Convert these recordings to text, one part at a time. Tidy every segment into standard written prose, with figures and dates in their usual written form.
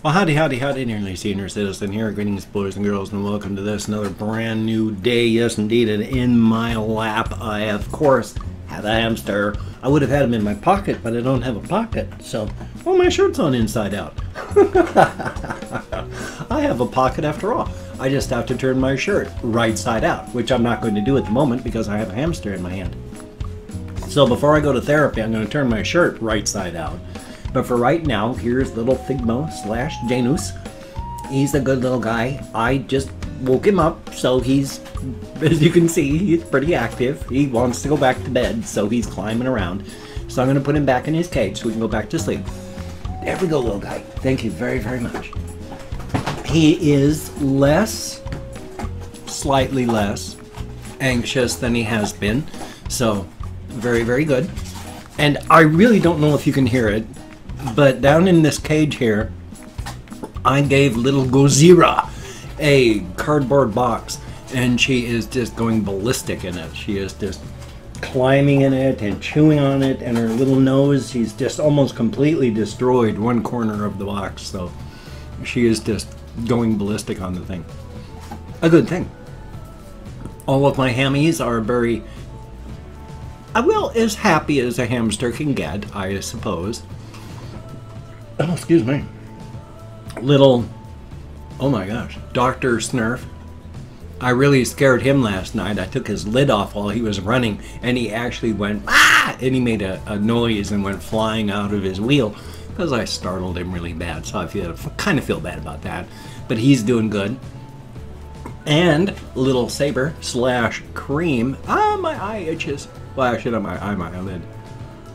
Well, howdy, nearly senior citizen here. Greetings, boys and girls, and welcome to this another brand new day. Yes, indeed, and in my lap, I, of course, have a hamster. I would have had him in my pocket, but I don't have a pocket, so, well, my shirt's on inside out. I have a pocket after all. I just have to turn my shirt right side out, which I'm not going to do at the moment because I have a hamster in my hand. So before I go to therapy, I'm going to turn my shirt right side out. But for right now, here's little Figmo / Janus. He's a good little guy. I just woke him up, so he's, as you can see, he's pretty active. He wants to go back to bed, so he's climbing around. So I'm going to put him back in his cage so we can go back to sleep. There we go, little guy. Thank you very, very much. He is slightly less anxious than he has been. So, very, very good. And I really don't know if you can hear it, but down in this cage here, I gave little Gozira a cardboard box, and she is just going ballistic in it. She is just climbing in it and chewing on it, and her little nose, she's just almost completely destroyed one corner of the box, so she is just going ballistic on the thing. A good thing. All of my hammies are very, well, as happy as a hamster can get, I suppose. Oh, excuse me. Little, oh my gosh, Dr. Snurf. I really scared him last night. I took his lid off while he was running, and he actually went, ah! And he made a noise and went flying out of his wheel because I startled him really bad. So I kind of feel bad about that. But he's doing good. And little Saber / Cream. Ah, my eye itches. Well, actually, not my eye, my eyelid.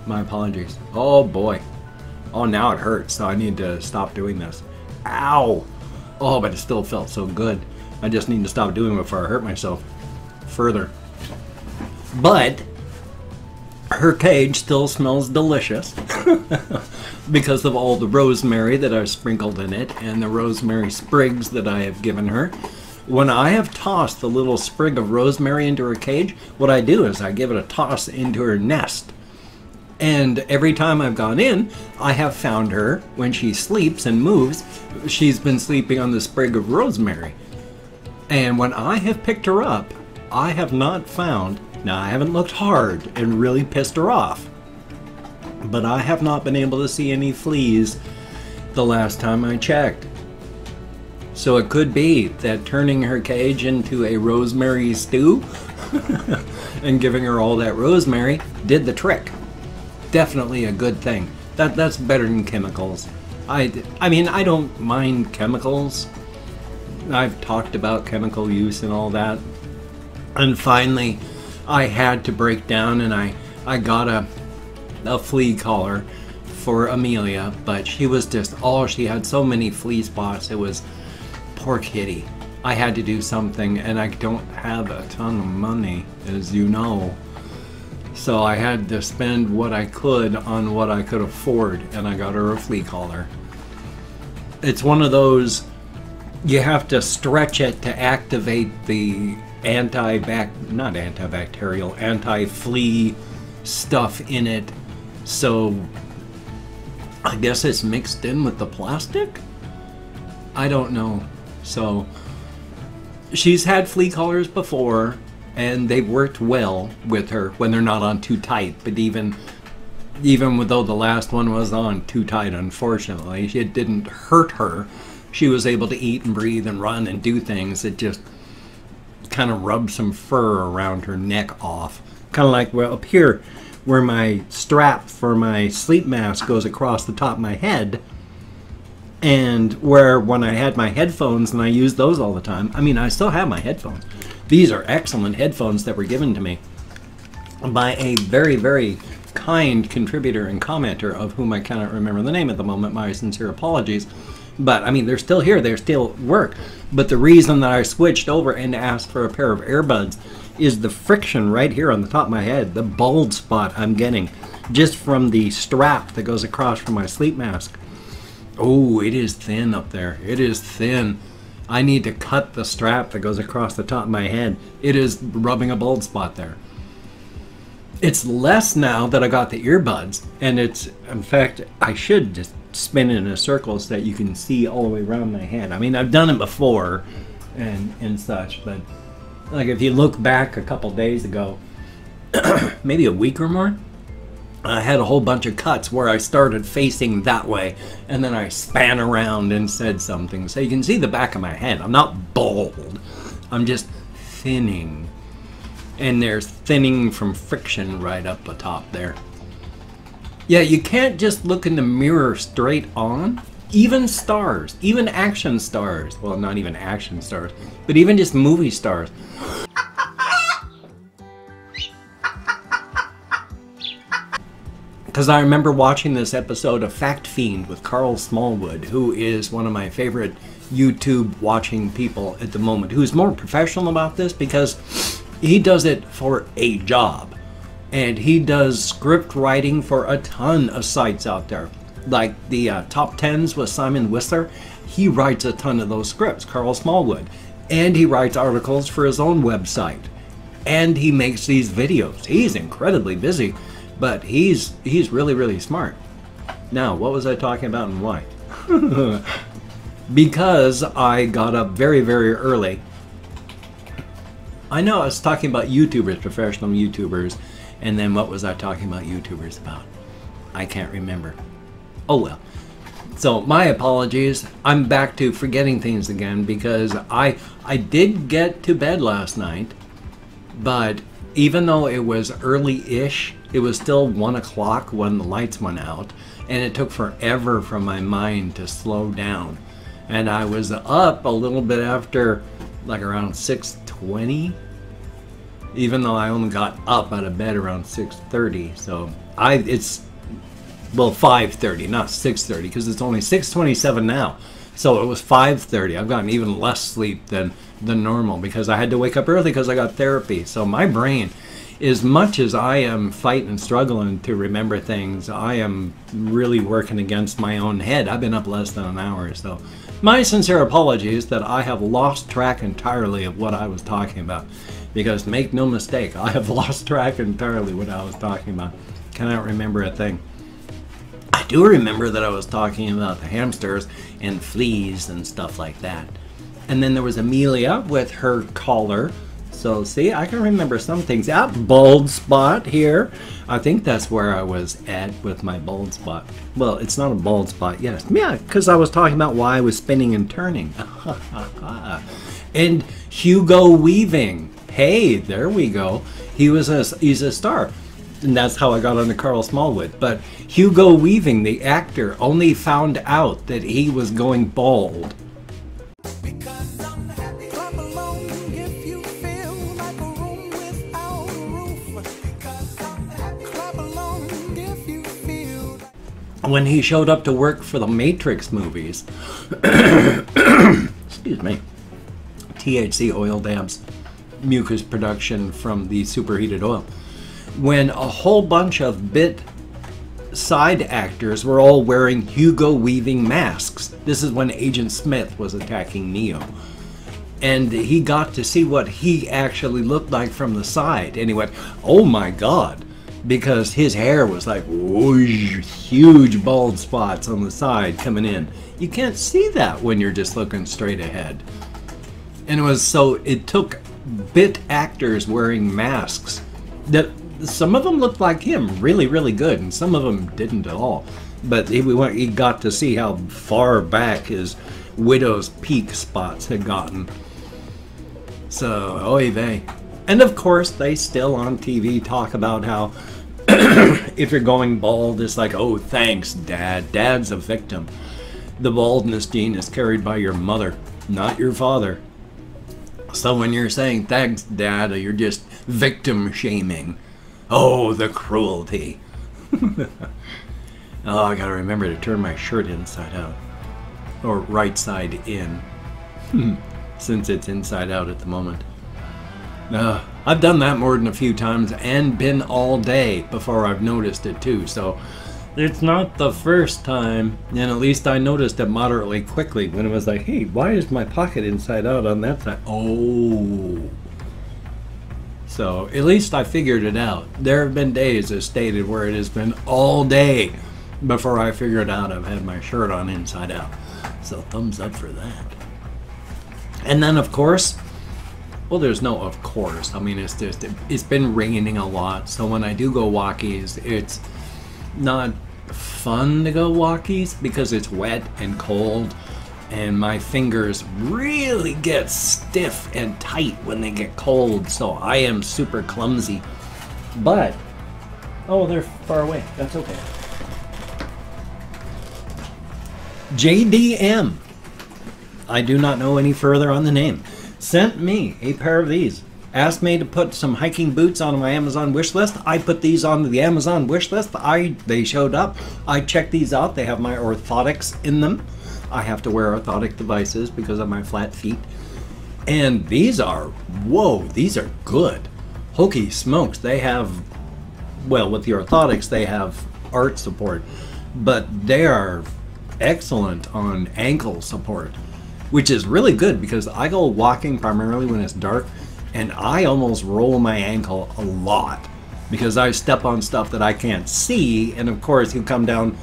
My apologies. Oh boy. Oh, now it hurts, so I need to stop doing this. Ow! Oh, but it still felt so good. I just need to stop doing it before I hurt myself further. But her cage still smells delicious because of all the rosemary that I've sprinkled in it and the rosemary sprigs that I have given her. When I have tossed the little sprig of rosemary into her cage, what I do is I give it a toss into her nest. And every time I've gone in, I have found her, when she sleeps and moves, she's been sleeping on the sprig of rosemary. And when I have picked her up, I have not found, now I haven't looked hard and really pissed her off, but I have not been able to see any fleas the last time I checked. So it could be that turning her cage into a rosemary stew and giving her all that rosemary did the trick. Definitely a good thing. That's better than chemicals. I mean, I don't mind chemicals. I've talked about chemical use and all that. And finally, I had to break down and I got a flea collar for Amelia, but she was just, she had so many flea spots. It was, poor kitty. I had to do something, and I don't have a ton of money, as you know. So I had to spend what I could on what I could afford, and I got her a flea collar. It's one of those, you have to stretch it to activate the anti-flea stuff in it. So I guess it's mixed in with the plastic? I don't know. So she's had flea collars before, and they've worked well with her when they're not on too tight. But even though the last one was on too tight, unfortunately, it didn't hurt her. She was able to eat and breathe and run and do things. It just kind of rubbed some fur around her neck off. Kind of like, well, up here where my strap for my sleep mask goes across the top of my head, and where when I had my headphones and I used those all the time. I mean, I still have my headphones. These are excellent headphones that were given to me by a very, very kind contributor and commenter, of whom I cannot remember the name at the moment. My sincere apologies. But, I mean, they're still here. They still work. But the reason that I switched over and asked for a pair of earbuds is the friction right here on the top of my head, the bald spot I'm getting just from the strap that goes across from my sleep mask. Oh, it is thin up there. It is thin. I need to cut the strap that goes across the top of my head. It is rubbing a bald spot there. It's less now that I got the earbuds, and it's, in fact, I should just spin in a circle so that you can see all the way around my head. I mean, I've done it before and such, but like if you look back a couple days ago, maybe a week or more, I had a whole bunch of cuts where I started facing that way and then I span around and said something. So you can see the back of my head. I'm not bald. I'm just thinning. And there's thinning from friction right up the top there. Yeah, you can't just look in the mirror straight on. Even stars, even action stars. Well, not even action stars, but even just movie stars. Because I remember watching this episode of Fact Fiend with Carl Smallwood, who is one of my favorite YouTube watching people at the moment, who's more professional about this because he does it for a job. And he does script writing for a ton of sites out there. Like the Top 10s with Simon Whistler, he writes a ton of those scripts, Carl Smallwood. And he writes articles for his own website. And he makes these videos. He's incredibly busy. But he's really, really smart. Now, what was I talking about and why? Because I got up very, very early. I know I was talking about YouTubers, professional YouTubers, and then what was I talking about YouTubers about? I can't remember. Oh well. So my apologies. I'm back to forgetting things again because I did get to bed last night, but even though it was early-ish, it was still 1 o'clock when the lights went out, and it took forever for my mind to slow down. And I was up a little bit after, like around 6:20, even though I only got up out of bed around 6:30. So it's 5:30, not 6:30, because it's only 6:27 now. So it was 5:30. I've gotten even less sleep than normal because I had to wake up early because I got therapy. So my brain, as much as I am fighting and struggling to remember things, I am really working against my own head. I've been up less than an hour, so my sincere apologies that I have lost track entirely of what I was talking about. Because make no mistake, I have lost track entirely what I was talking about. Cannot remember a thing. I do remember that I was talking about the hamsters and fleas and stuff like that. And then there was Amelia with her collar. So see, I can remember some things. Bald spot here. I think that's where I was at with my bald spot. Well, it's not a bald spot, yes. Yeah, because I was talking about why I was spinning and turning. And Hugo Weaving. Hey, there we go. He's a star. And that's how I got onto Carl Smallwood. But Hugo Weaving, the actor, only found out that he was going bald. When he showed up to work for the Matrix movies. Excuse me. THC oil dabs, mucus production from the superheated oil. When a whole bunch of bit side actors were all wearing Hugo Weaving masks. This is when Agent Smith was attacking Neo. And he got to see what he actually looked like from the side. And he went, oh my God. Because his hair was like whoosh, huge bald spots on the side coming in. You can't see that when you're just looking straight ahead. And it took bit actors wearing masks that some of them looked like him really, really good, and some of them didn't at all. But he got to see how far back his widow's peak spots had gotten. So, oy vey. And of course, they still on TV talk about how if you're going bald, it's like, oh, thanks, Dad. Dad's a victim. The baldness gene is carried by your mother, not your father. So when you're saying, thanks, Dad, you're just victim shaming. Oh, the cruelty. Oh, I gotta remember to turn my shirt inside out. Or right side in. Since it's inside out at the moment. I've done that more than a few times and been all day before I've noticed it too. So it's not the first time, and at least I noticed it moderately quickly when it was like, hey, why is my pocket inside out on that side? Oh. So at least I figured it out. There have been days, as stated, where it has been all day before I figured out I've had my shirt on inside out. So thumbs up for that. And then of course, well, there's no of course. I mean, it's been raining a lot. So when I do go walkies, it's not fun to go walkies because it's wet and cold. And my fingers really get stiff and tight when they get cold. So I am super clumsy. But, oh, they're far away. That's okay. JDM, I do not know any further on the name, sent me a pair of these. Asked me to put some hiking boots on my Amazon wish list. I put these on the Amazon wish list. They showed up. I checked these out. They have my orthotics in them. I have to wear orthotic devices because of my flat feet. And these are, whoa, these are good. Hokey smokes. They have, well, with the orthotics, they have arch support, but they are excellent on ankle support, which is really good because I go walking primarily when it's dark, and I almost roll my ankle a lot because I step on stuff that I can't see, and of course you come down,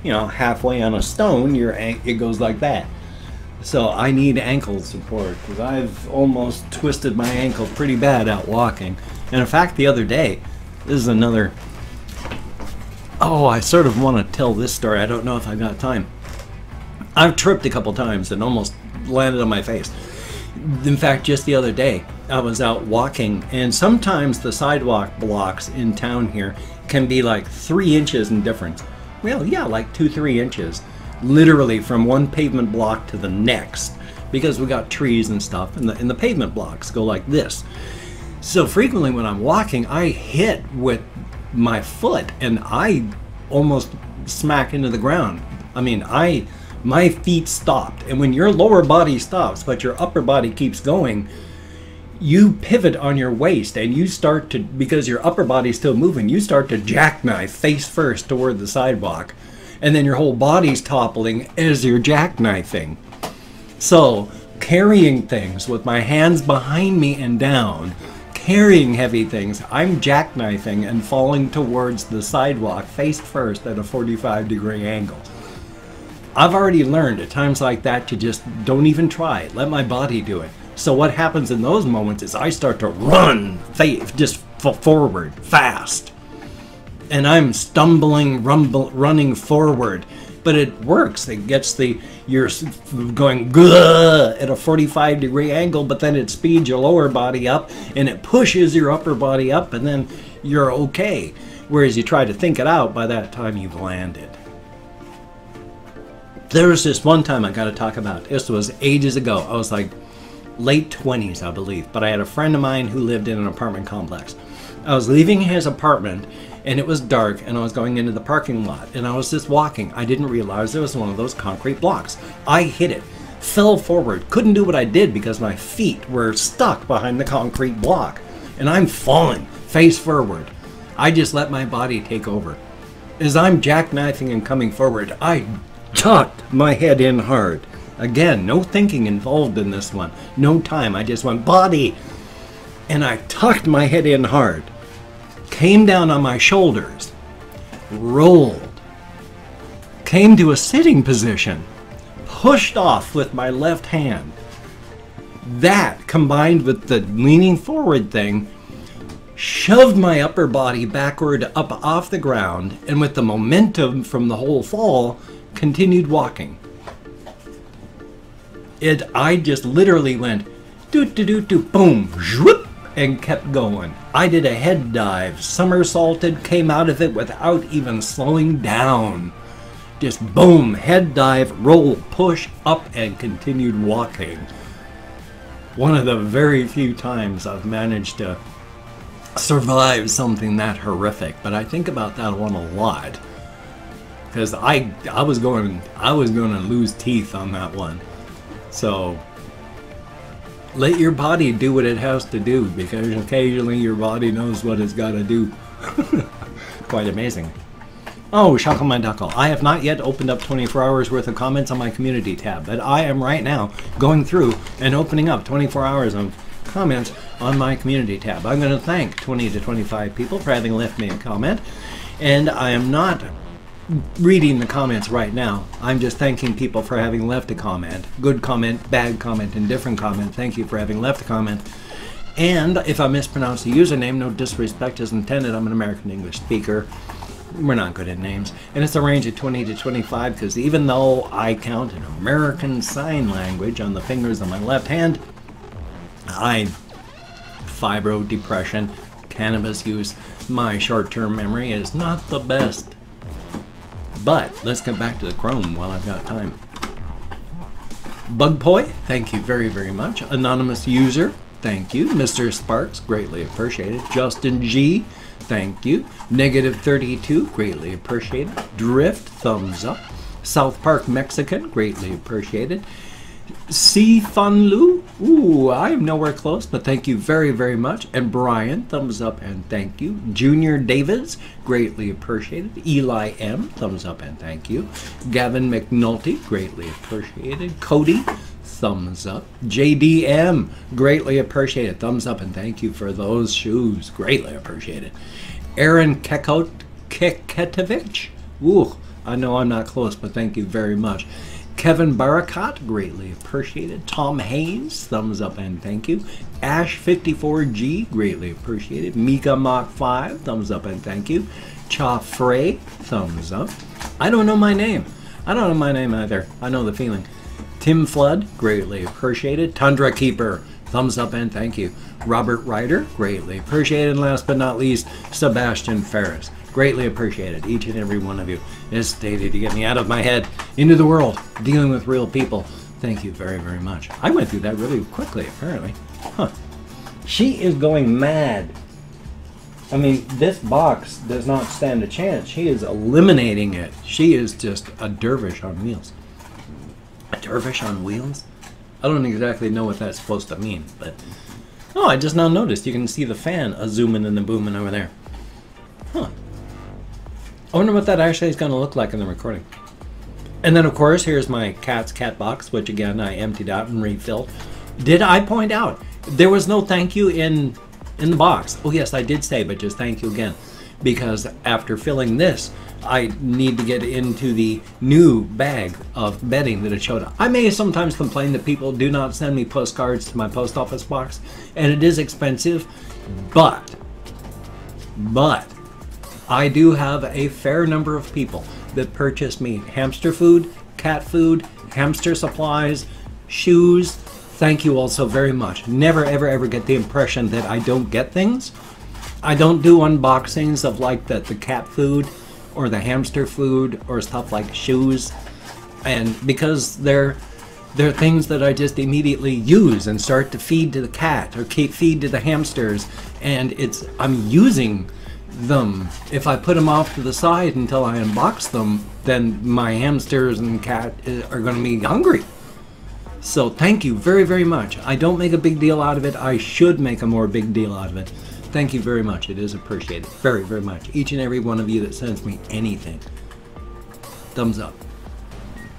you know, halfway on a stone, it goes like that. So I need ankle support because I've almost twisted my ankle pretty bad out walking. And in fact, the other day, this is another, oh, I sort of want to tell this story. I don't know if I got time. I've tripped a couple times and almost landed on my face. In fact, just the other day, I was out walking, and sometimes the sidewalk blocks in town here can be like 3 inches in difference. Well, yeah, like 2-3 inches, literally from one pavement block to the next, because we got trees and stuff, and the pavement blocks go like this. So frequently when I'm walking, I hit with my foot, and I almost smack into the ground. I mean, my feet stopped, and when your lower body stops but your upper body keeps going, you pivot on your waist and you start to, because your upper body's still moving, you start to jackknife face first toward the sidewalk, and then your whole body's toppling as you're jackknifing. So carrying things with my hands behind me and down, carrying heavy things, I'm jackknifing and falling towards the sidewalk face first at a 45-degree angle. I've already learned at times like that to just don't even try it. Let my body do it. So what happens in those moments is I start to run, just forward, fast. And I'm stumbling, running forward. But it works. It gets you're going at a 45-degree angle, but then it speeds your lower body up, and it pushes your upper body up, and then you're okay. Whereas you try to think it out, by that time you've landed. There was this one time I got to talk about. This was ages ago. I was like late 20s, I believe. But I had a friend of mine who lived in an apartment complex. I was leaving his apartment, and it was dark, and I was going into the parking lot, and I was just walking. I didn't realize there was one of those concrete blocks. I hit it, fell forward, couldn't do what I did because my feet were stuck behind the concrete block, and I'm falling face forward. I just let my body take over. As I'm jackknifing and coming forward, I tucked my head in hard. Again, no thinking involved in this one. No time. I just went body. And I tucked my head in hard. Came down on my shoulders. Rolled. Came to a sitting position. Pushed off with my left hand. That, combined with the leaning forward thing, shoved my upper body backward up off the ground, and with the momentum from the whole fall, continued walking. I just literally went doot-doot-doot-doot, boom, zhoop, and kept going. I did a head dive, somersaulted, came out of it without even slowing down. Just boom, head dive, roll, push, up, and continued walking. One of the very few times I've managed to survive something that horrific, but I think about that one a lot. Because I was going to lose teeth on that one. So let your body do what it has to do, because occasionally your body knows what it's got to do. Quite amazing. Oh, Shakalmanduckle. I have not yet opened up 24 hours worth of comments on my community tab, but I am right now going through and opening up 24 hours of comments on my community tab. I'm going to thank 20 to 25 people for having left me a comment, and I am not reading the comments right now. I'm just thanking people for having left a comment. Good comment, bad comment, indifferent comment. Thank you for having left a comment. And if I mispronounce the username, no disrespect is intended. I'm an American English speaker. We're not good at names. And it's a range of 20 to 25 because even though I count in American Sign Language on the fingers on my left hand, fibro, depression, cannabis use, my short-term memory is not the best. But let's get back to the Chrome while I've got time. Bugpoi, thank you very, very much. Anonymous user, thank you. Mr. Sparks, greatly appreciated. Justin G, thank you. Negative 32, greatly appreciated. Drift, thumbs up. South Park Mexican, greatly appreciated. C Fun Lu, ooh, I am nowhere close, but thank you very, very much. And Brian, thumbs up and thank you. Junior Davids, greatly appreciated. Eli M, thumbs up and thank you. Gavin McNulty, greatly appreciated. Cody, thumbs up. JDM, greatly appreciated. Thumbs up and thank you for those shoes, greatly appreciated. Aaron Keketovich, ooh, I know I'm not close, but thank you very much. Kevin Barakat, greatly appreciated. Tom Haynes, thumbs up and thank you. Ash54G, greatly appreciated. Mika Mach 5, thumbs up and thank you. Cha Frey, thumbs up. I don't know my name. I don't know my name either. I know the feeling. Tim Flood, greatly appreciated. Tundra Keeper, thumbs up and thank you. Robert Ryder, greatly appreciated. And last but not least, Sebastian Ferris. Greatly appreciated, each and every one of you. As stated, to get me out of my head, into the world, dealing with real people. Thank you very, very much. I went through that really quickly, apparently. Huh. She is going mad. I mean, this box does not stand a chance. She is eliminating it. She is just a dervish on wheels. A dervish on wheels? I don't exactly know what that's supposed to mean, but... Oh, I just now noticed. You can see the fan a-zooming and a booming over there. Huh. I wonder what that actually is going to look like in the recording. And then, of course, here's my cat's cat box, which, again, I emptied out and refilled. Did I point out there was no thank you in the box? Oh, yes, I did say, but just thank you again. Because after filling this, I need to get into the new bag of bedding that it showed up. I may sometimes complain that people do not send me postcards to my post office box, and it is expensive, but I do have a fair number of people that purchase me hamster food, cat food, hamster supplies, shoes. Thank you all so very much. Never, ever, ever get the impression that I don't get things. I don't do unboxings of like the cat food or the hamster food or stuff like shoes. And because they're things that I just immediately use and start to feed to the cat or feed to the hamsters. And I'm using them. If I put them off to the side until I unbox them, then my hamsters and cat are going to be hungry. So thank you very, very much. I don't make a big deal out of it. I should make a more big deal out of it. Thank you very much. It is appreciated very, very much. Each and every one of you that sends me anything. Thumbs up.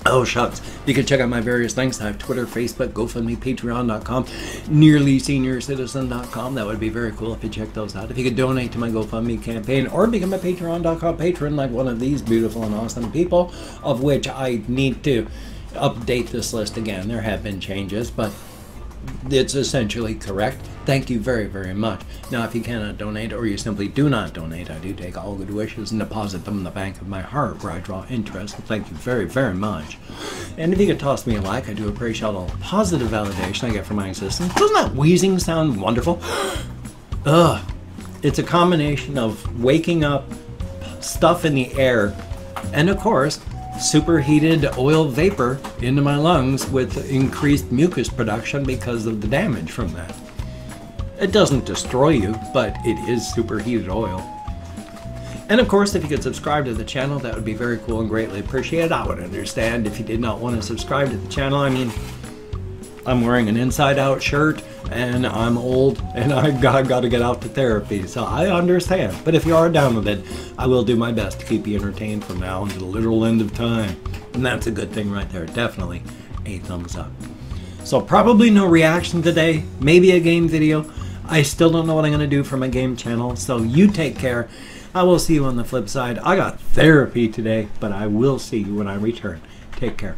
Oh, shucks. You can check out my various links. I have Twitter, Facebook, GoFundMe, Patreon.com, NearlySeniorCitizen.com. That would be very cool if you check those out. If you could donate to my GoFundMe campaign or become a Patreon.com patron like one of these beautiful and awesome people, of which I need to update this list again. There have been changes, but it's essentially correct. Thank you very, very much. Now, if you cannot donate or you simply do not donate, I do take all good wishes and deposit them in the bank of my heart where I draw interest. Thank you very, very much. And if you could toss me a like, I do appreciate all the positive validation I get from my existence. Doesn't that wheezing sound wonderful? Ugh. It's a combination of waking up, stuff in the air, and of course, superheated oil vapor into my lungs with increased mucus production because of the damage from that. It doesn't destroy you, but it is superheated oil. And of course, if you could subscribe to the channel, that would be very cool and greatly appreciated. I would understand if you did not want to subscribe to the channel. I mean, I'm wearing an inside-out shirt, and I'm old, and I've got to get out to therapy, so I understand. But if you are down with it, I will do my best to keep you entertained from now until the literal end of time. And that's a good thing right there. Definitely a thumbs up. So probably no reaction today, maybe a game video. I still don't know what I'm going to do for my game channel, so you take care. I will see you on the flip side. I got therapy today, but I will see you when I return. Take care.